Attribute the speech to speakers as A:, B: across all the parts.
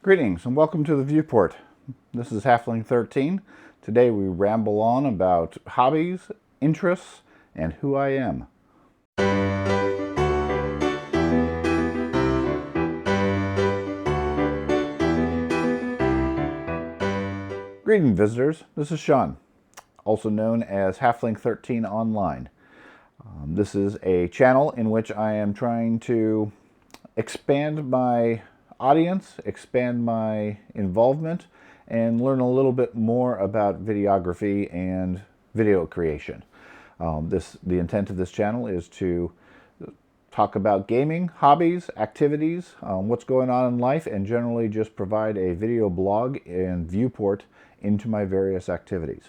A: Greetings and welcome to the Viewport. This is Halfling 13. Today we ramble on about hobbies, interests, and who I am. Greetings visitors, this is Sean, also known as Halfling 13 Online. This is a channel in which I am trying to expand my audience, expand my involvement, and learn a little bit more about videography and video creation. The intent of this channel is to talk about gaming, hobbies, activities, what's going on in life, and generally just provide a video blog and viewport into my various activities.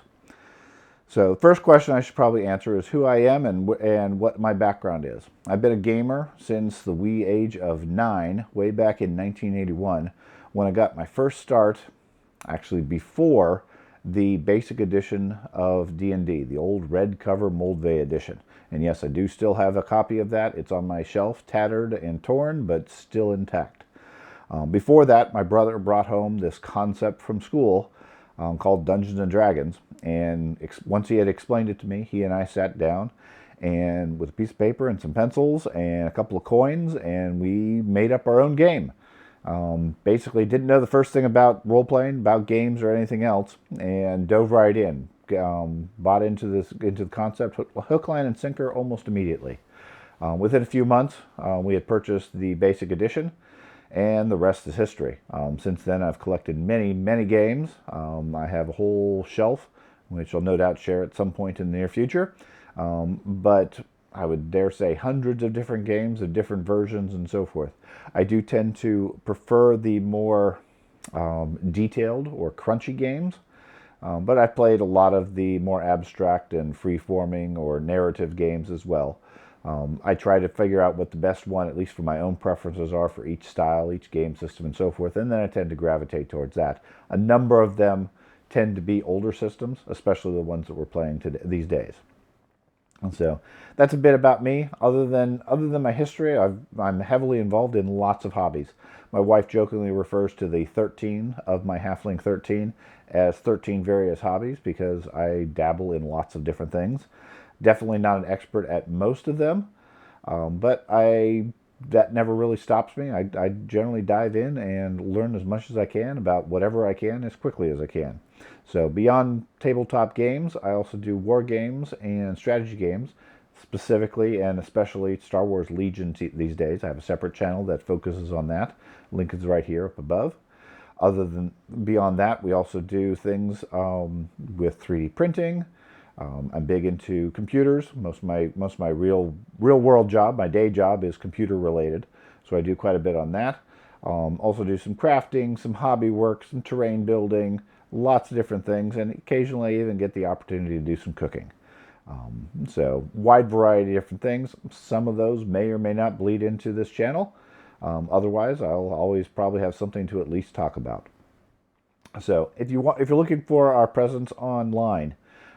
A: So the first question I should probably answer is who I am and what my background is. I've been a gamer since the wee age of 9, way back in 1981, when I got my first start, actually before the basic edition of D&D, the old red cover Moldvay edition. And yes, I do still have a copy of that. It's on my shelf, tattered and torn, but still intact. Before that, my brother brought home this concept from school called Dungeons and Dragons, and once he had explained it to me, he and I sat down and with a piece of paper and some pencils and a couple of coins, and we made up our own game. Basically didn't know the first thing about role-playing, about games or anything else, and dove right in. Bought into the concept hook, line, and sinker almost immediately. Within a few months, we had purchased the basic edition, and the rest is history. Since then, I've collected many games. I have a whole shelf, which I'll no doubt share at some point in the near future. But I would dare say hundreds of different games of different versions and so forth. I do tend to prefer the more detailed or crunchy games, but I've played a lot of the more abstract and free-forming or narrative games as well. I try to figure out what the best one, at least for my own preferences, are for each style, each game system, and so forth, and then I tend to gravitate towards that. A number of them tend to be older systems, especially the ones that we're playing these days. And so that's a bit about me. Other than my history, I'm heavily involved in lots of hobbies. My wife jokingly refers to the 13 of my Halfling 13 as 13 various hobbies because I dabble in lots of different things. Definitely not an expert at most of them, but that never really stops me. I generally dive in and learn as much as I can about whatever I can as quickly as I can. So beyond tabletop games, I also do war games and strategy games, specifically and especially Star Wars Legion these days. I have a separate channel that focuses on that. Link is right here up above. Beyond that, we also do things with 3D printing. I'm big into computers. Most of my real world job, my day job, is computer related, so I do quite a bit on that. Also do some crafting, some hobby work, some terrain building, lots of different things, and occasionally I even get the opportunity to do some cooking. So wide variety of different things. Some of those may or may not bleed into this channel. Otherwise, I'll always probably have something to at least talk about. So if you're looking for our presence online,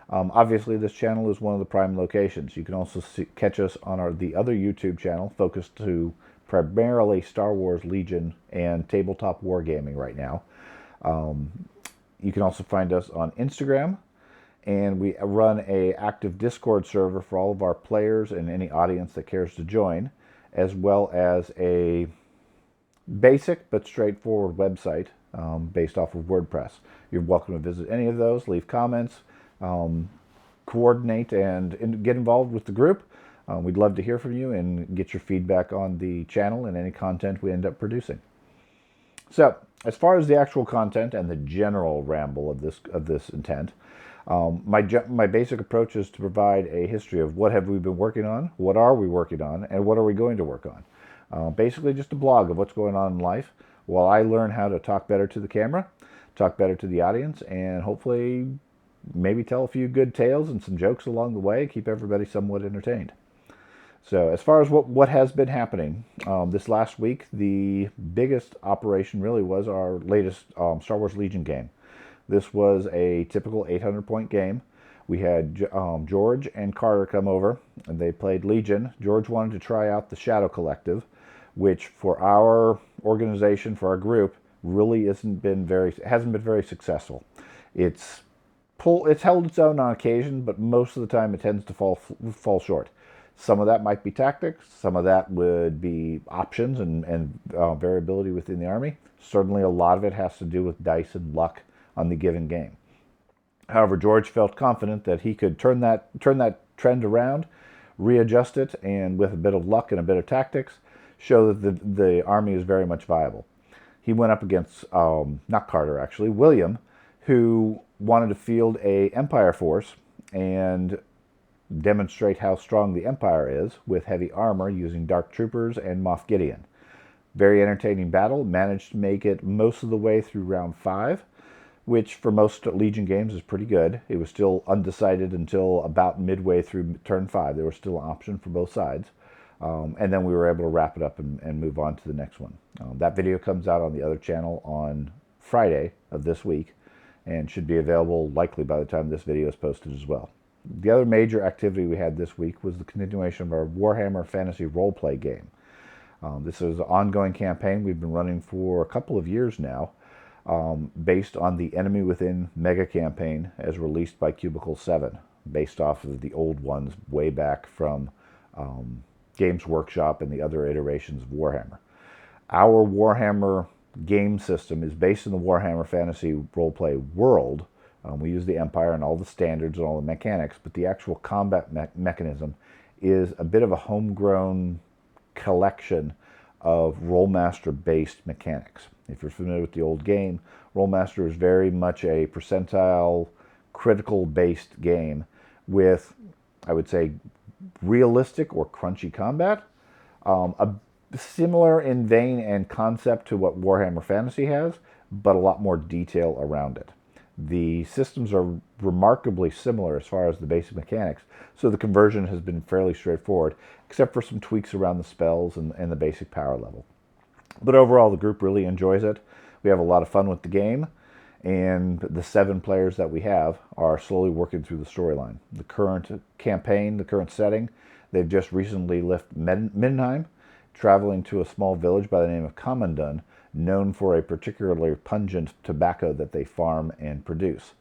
A: obviously this channel is one of the prime locations. You can also catch us on the other YouTube channel focused to primarily Star Wars Legion and tabletop wargaming right now. You can also find us on Instagram, and we run an active Discord server for all of our players and any audience that cares to join, as well as a basic but straightforward website based off of WordPress. You're welcome to visit any of those, leave comments, coordinate and get involved with the group. We'd love to hear from you and get your feedback on the channel and any content we end up producing. So, as far as the actual content and the general ramble of this intent, my basic approach is to provide a history of what have we been working on, what are we working on, and what are we going to work on. Basically just a blog of what's going on in life while I learn how to talk better to the camera, talk better to the audience, and hopefully maybe tell a few good tales and some jokes along the way, keep everybody somewhat entertained. So as far as what has been happening, this last week, the biggest operation really was our latest Star Wars Legion game. This was a typical 800-point game. We had George and Carter come over, and they played Legion. George wanted to try out the Shadow Collective, which for our organization, for our group, really hasn't been very successful. It's held its own on occasion, but most of the time it tends to fall short. Some of that might be tactics. Some of that would be options and variability within the army. Certainly, a lot of it has to do with dice and luck on the given game. However, George felt confident that he could turn that trend around, readjust it, and with a bit of luck and a bit of tactics, show that the army is very much viable. He went up against, not Carter actually, William, who wanted to field a Empire force and demonstrate how strong the Empire is with heavy armor using Dark Troopers and Moff Gideon. Very entertaining battle, managed to make it most of the way through round 5, which for most Legion games is pretty good. It was still undecided until about midway through turn 5. There was still an option for both sides. And then we were able to wrap it up and move on to the next one. That video comes out on the other channel on Friday of this week and should be available likely by the time this video is posted as well. The other major activity we had this week was the continuation of our Warhammer Fantasy Roleplay game. This is an ongoing campaign we've been running for a couple of years now, based on the Enemy Within mega campaign as released by Cubicle 7, based off of the old ones way back from Games Workshop and the other iterations of Warhammer. Our Warhammer game system is based in the Warhammer Fantasy Roleplay world. We use the Empire and all the standards and all the mechanics, but the actual combat mechanism is a bit of a homegrown collection of Rolemaster-based mechanics. If you're familiar with the old game, Rolemaster is very much a percentile, critical-based game with, I would say, realistic or crunchy combat. Similar in vein and concept to what Warhammer Fantasy has, but a lot more detail around it. The systems are remarkably similar as far as the basic mechanics, so the conversion has been fairly straightforward, except for some tweaks around the spells and the basic power level. But overall, the group really enjoys it. We have a lot of fun with the game, and the 7 players that we have are slowly working through the storyline. The current campaign, the current setting, they've just recently left Mindenheim, traveling to a small village by the name of Commandun, known for a particularly pungent tobacco that they farm and produce.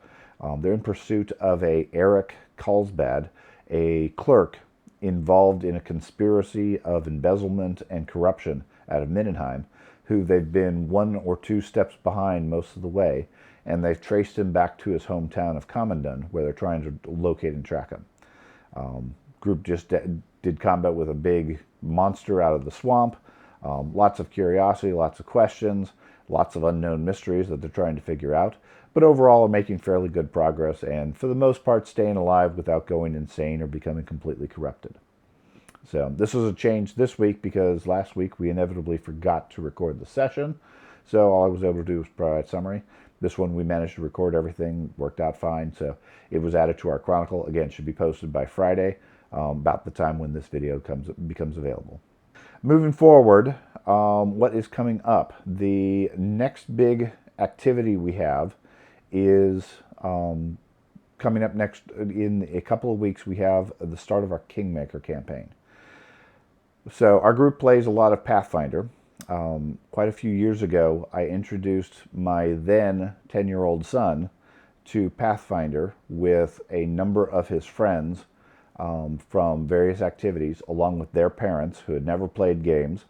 A: They're in pursuit of Eric Carlsbad, a clerk involved in a conspiracy of embezzlement and corruption out of Mindenheim, who they've been 1 or 2 steps behind most of the way, and they've traced him back to his hometown of Commandun, where they're trying to locate and track him. Group just did combat with a big monster out of the swamp. Lots of curiosity, lots of questions, lots of unknown mysteries that they're trying to figure out. But overall, are making fairly good progress, and for the most part, staying alive without going insane or becoming completely corrupted. So this was a change this week because last week we inevitably forgot to record the session. So all I was able to do was provide a summary. This one we managed to record everything, worked out fine. So it was added to our chronicle. Again, should be posted by Friday, about the time when this video becomes available. Moving forward, what is coming up? The next big activity we have is coming up next in a couple of weeks. We have the start of our Kingmaker campaign. So our group plays a lot of Pathfinder. Quite a few years ago, I introduced my then 10-year-old son to Pathfinder with a number of his friends from various activities, along with their parents who had never played games.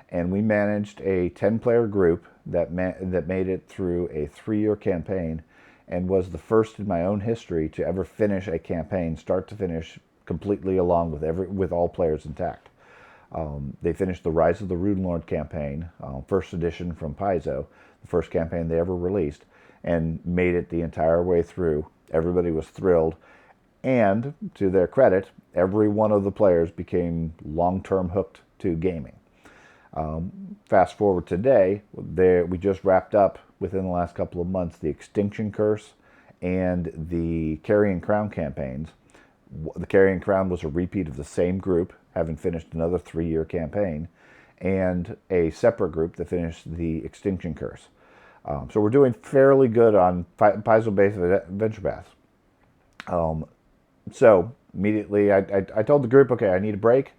A: And we managed a 10-player group that made it through a 3-year campaign and was the first in my own history to ever finish a campaign, start to finish, completely along with all players intact. They finished the Rise of the Rune Lord campaign, first edition from Paizo, the first campaign they ever released, and made it the entire way through. Everybody was thrilled, and to their credit, every one of the players became long-term hooked to gaming. Fast forward today, we just wrapped up within the last couple of months the Extinction Curse and the Carrion Crown campaigns. The Carrion Crown was a repeat of the same group, having finished another 3-year campaign, and a separate group that finished the Extinction Curse. So we're doing fairly good on Paizo-based adventure paths. So immediately I told the group, okay, I need a break.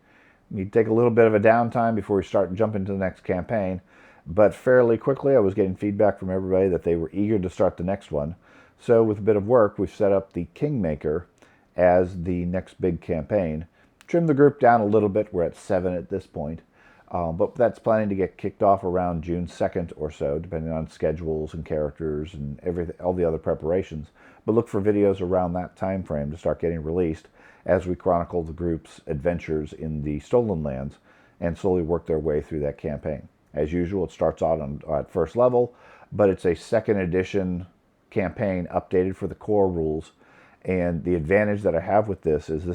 A: I need to take a little bit of a downtime before we start jumping to the next campaign. But fairly quickly, I was getting feedback from everybody that they were eager to start the next one. So with a bit of work, we've set up the Kingmaker as the next big campaign. Trimmed the group down a little bit. We're at 7 at this point. But that's planning to get kicked off around June 2nd or so, depending on schedules and characters and everything, all the other preparations. But look for videos around that time frame to start getting released as we chronicle the group's adventures in the Stolen Lands and slowly work their way through that campaign. As usual, it starts out at first level, but it's a second edition campaign updated for the core rules. And the advantage that I have with this is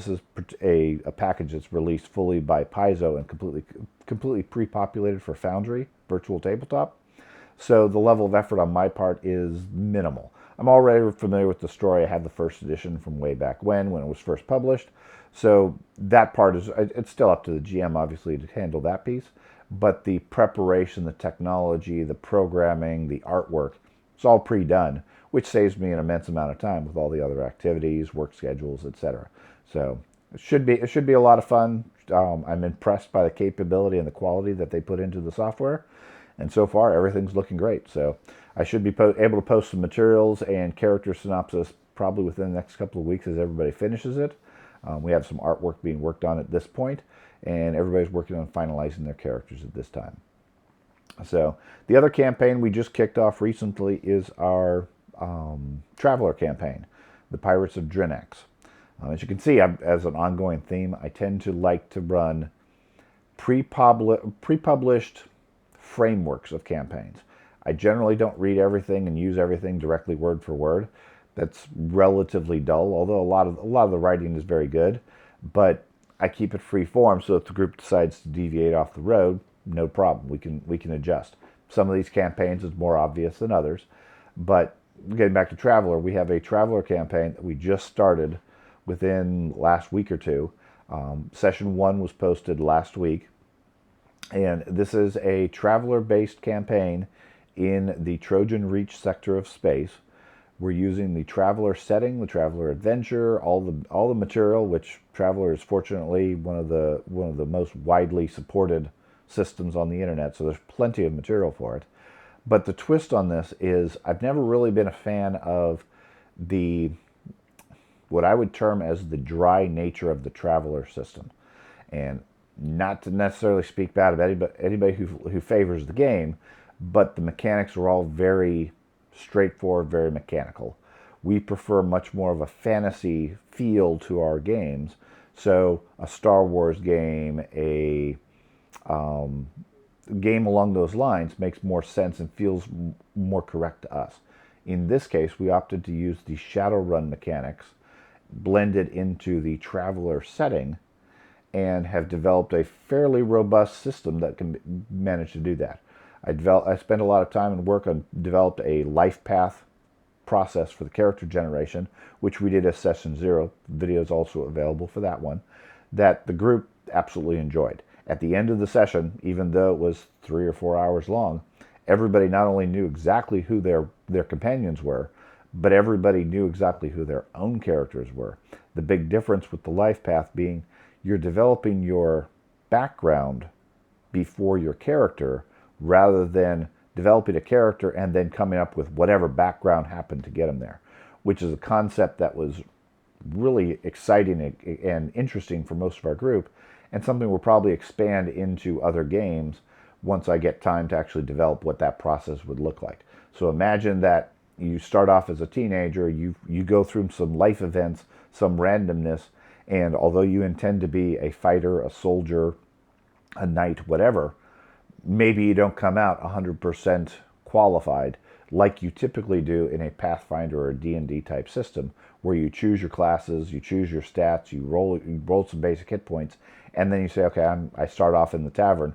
A: a package that's released fully by Paizo and completely pre-populated for Foundry, Virtual Tabletop. So the level of effort on my part is minimal. I'm already familiar with the story. I had the first edition from way back when it was first published. So that part it's still up to the GM, obviously, to handle that piece. But the preparation, the technology, the programming, the artwork, it's all pre-done, which saves me an immense amount of time with all the other activities, work schedules, etc. So it should be a lot of fun. I'm impressed by the capability and the quality that they put into the software, and so far everything's looking great. So I should be able to post some materials and character synopsis probably within the next couple of weeks as everybody finishes it. We have some artwork being worked on at this point, and everybody's working on finalizing their characters at this time. So the other campaign we just kicked off recently is our Traveler campaign, the Pirates of Drinax. As you can see, as an ongoing theme, I tend to like to run pre-published frameworks of campaigns. I generally don't read everything and use everything directly word for word. That's relatively dull, although a lot of the writing is very good. But I keep it free form, so if the group decides to deviate off the road, no problem. We can adjust. Some of these campaigns is more obvious than others, but getting back to Traveler, we have a Traveler campaign that we just started within last week or two. Session 1 was posted last week, and this is a Traveler-based campaign in the Trojan Reach sector of space. We're using the Traveler setting, the Traveler adventure, all the material, which Traveler is fortunately one of the most widely supported systems on the internet, so there's plenty of material for it. But the twist on this is I've never really been a fan of what I would term as the dry nature of the Traveler system. And not to necessarily speak bad of anybody who favors the game, but the mechanics are all very straightforward, very mechanical. We prefer much more of a fantasy feel to our games. So a Star Wars game, a game along those lines makes more sense and feels more correct to us. In this case, we opted to use the Shadowrun mechanics blended into the Traveler setting and have developed a fairly robust system that can manage to do that. I spent a lot of time and work on developed a life path process for the character generation, which we did as Session 0. The video is also available for that one, that the group absolutely enjoyed. At the end of the session, even though it was 3 or 4 hours long, everybody not only knew exactly who their companions were, but everybody knew exactly who their own characters were. The big difference with the life path being you're developing your background before your character, rather than developing a character and then coming up with whatever background happened to get them there, which is a concept that was really exciting and interesting for most of our group, and something we'll probably expand into other games once I get time to actually develop what that process would look like. So imagine that you start off as a teenager, you go through some life events, some randomness, and although you intend to be a fighter, a soldier, a knight, whatever, maybe you don't come out 100% qualified like you typically do in a Pathfinder or a D&D type system, where you choose your classes, you choose your stats, you roll some basic hit points, and then you say, okay, I start off in the tavern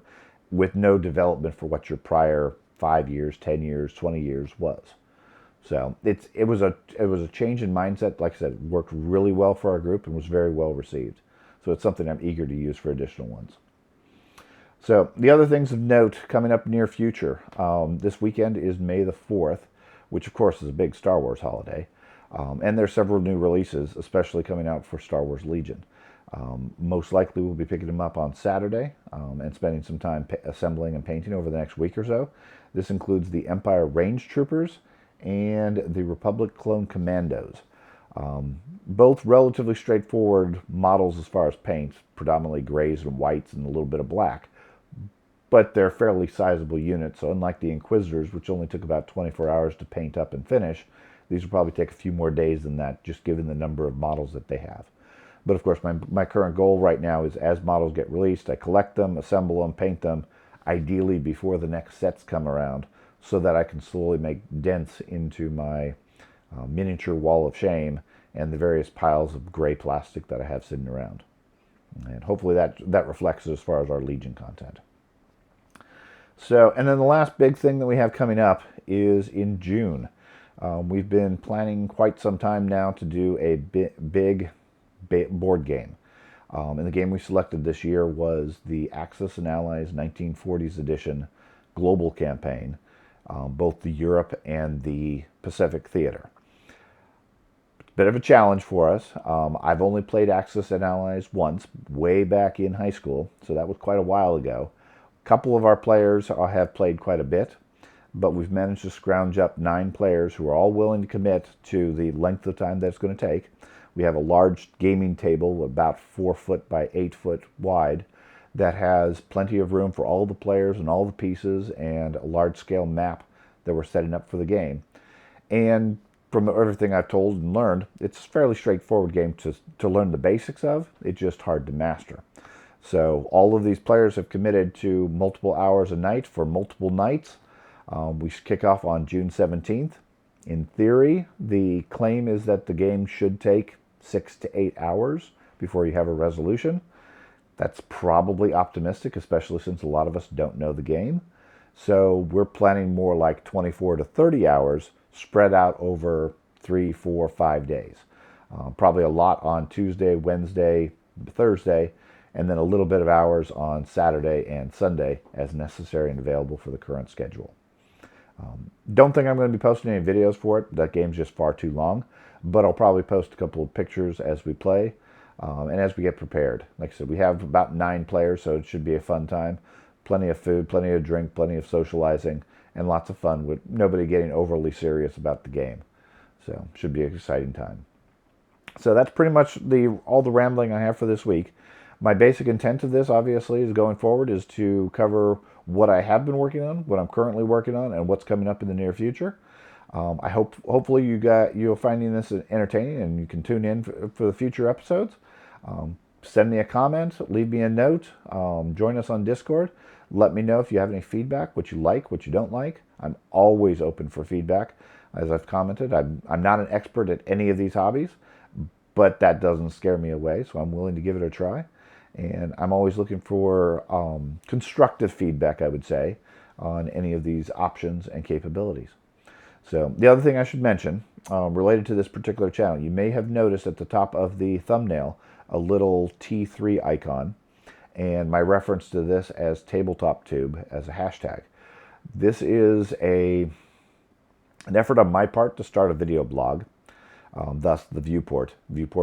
A: with no development for what your prior 5 years, 10 years, 20 years was. So it was a change in mindset. Like I said, it worked really well for our group and was very well received. So it's something I'm eager to use for additional ones. So the other things of note coming up near future. This weekend is May the 4th, which of course is a big Star Wars holiday. And there's several new releases, especially coming out for Star Wars Legion. Most likely we'll be picking them up on Saturday and spending some time assembling and painting over the next week or so. This includes the Empire Range Troopers and the Republic Clone Commandos. Both relatively straightforward models as far as paints, predominantly grays and whites and a little bit of black. But they're fairly sizable units, so unlike the Inquisitors, which only took about 24 hours to paint up and finish, these will probably take a few more days than that, just given the number of models that they have. But of course, my current goal right now is as models get released, I collect them, assemble them, paint them, ideally before the next sets come around, so that I can slowly make dents into my miniature wall of shame and the various piles of gray plastic that I have sitting around. And hopefully that reflects as far as our Legion content. So, and then the last big thing that we have coming up is in June. We've been planning quite some time now to do a big board game. And the game we selected this year was the Axis&Allies 1940s edition global campaign, both the Europe and the Pacific theater. Bit of a challenge for us. I've only played Axis&Allies once, way back in high school, so that was quite a while ago. A couple of our players have played quite a bit, but we've managed to scrounge up 9 players who are all willing to commit to the length of time that it's going to take. We have a large gaming table, about 4 foot by 8 foot wide, that has plenty of room for all the players and all the pieces, and a large-scale map that we're setting up for the game. And from everything I've told and learned, it's a fairly straightforward game to learn the basics of. It's just hard to master. So all of these players have committed to multiple hours a night for multiple nights. We kick off on June 17th. In theory, the claim is that the game should take 6 to 8 hours before you have a resolution. That's probably optimistic, especially since a lot of us don't know the game. So we're planning more like 24 to 30 hours spread out over 3, 4, 5 days. Probably a lot on Tuesday, Wednesday, Thursday, and then a little bit of hours on Saturday and Sunday as necessary and available for the current schedule. Don't think I'm going to be posting any videos for it. That game's just far too long. But I'll probably post a couple of pictures as we play and as we get prepared. Like I said, we have about 9 players, so it should be a fun time. Plenty of food, plenty of drink, plenty of socializing, and lots of fun with nobody getting overly serious about the game. So should be an exciting time. So that's pretty much all the rambling I have for this week. My basic intent of this, obviously, is going forward is to cover what I have been working on, what I'm currently working on, and what's coming up in the near future. I hopefully you're finding this entertaining and you can tune in for the future episodes. Send me a comment, leave me a note, join us on Discord. Let me know if you have any feedback, what you like, what you don't like. I'm always open for feedback. As I've commented, I'm not an expert at any of these hobbies, but that doesn't scare me away, so I'm willing to give it a try. And I'm always looking for constructive feedback, I would say, on any of these options and capabilities. So the other thing I should mention, related to this particular channel, you may have noticed at the top of the thumbnail a little T3 icon, and my reference to this as TabletopTube as a hashtag. This is an effort on my part to start a video blog, thus the Viewport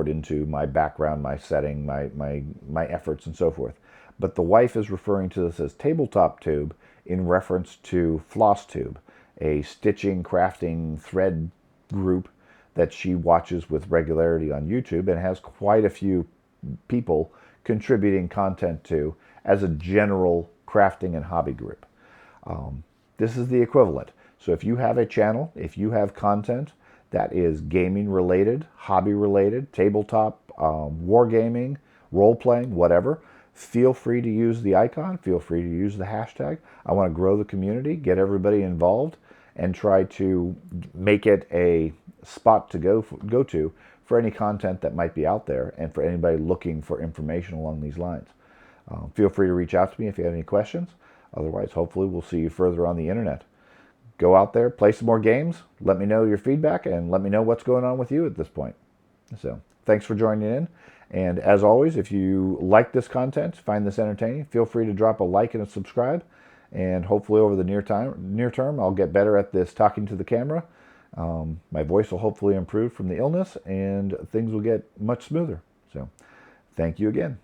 A: into my background, my setting, my efforts, and so forth. But the wife is referring to this as TabletopTube in reference to FlossTube, a stitching, crafting, thread group that she watches with regularity on YouTube and has quite a few people contributing content to as a general crafting and hobby group. This is the equivalent. So if you have a channel, if you have content that is gaming related, hobby related, tabletop, wargaming, role-playing, whatever, feel free to use the icon, feel free to use the hashtag. I want to grow the community, get everybody involved, and try to make it a spot to go to for any content that might be out there and for anybody looking for information along these lines. Feel free to reach out to me if you have any questions. Otherwise, hopefully we'll see you further on the internet. Go out there, play some more games, let me know your feedback, and let me know what's going on with you at this point. So, thanks for joining in. And as always, if you like this content, find this entertaining, feel free to drop a like and a subscribe. And hopefully over the near term, I'll get better at this talking to the camera. My voice will hopefully improve from the illness, and things will get much smoother. So, Thank you again.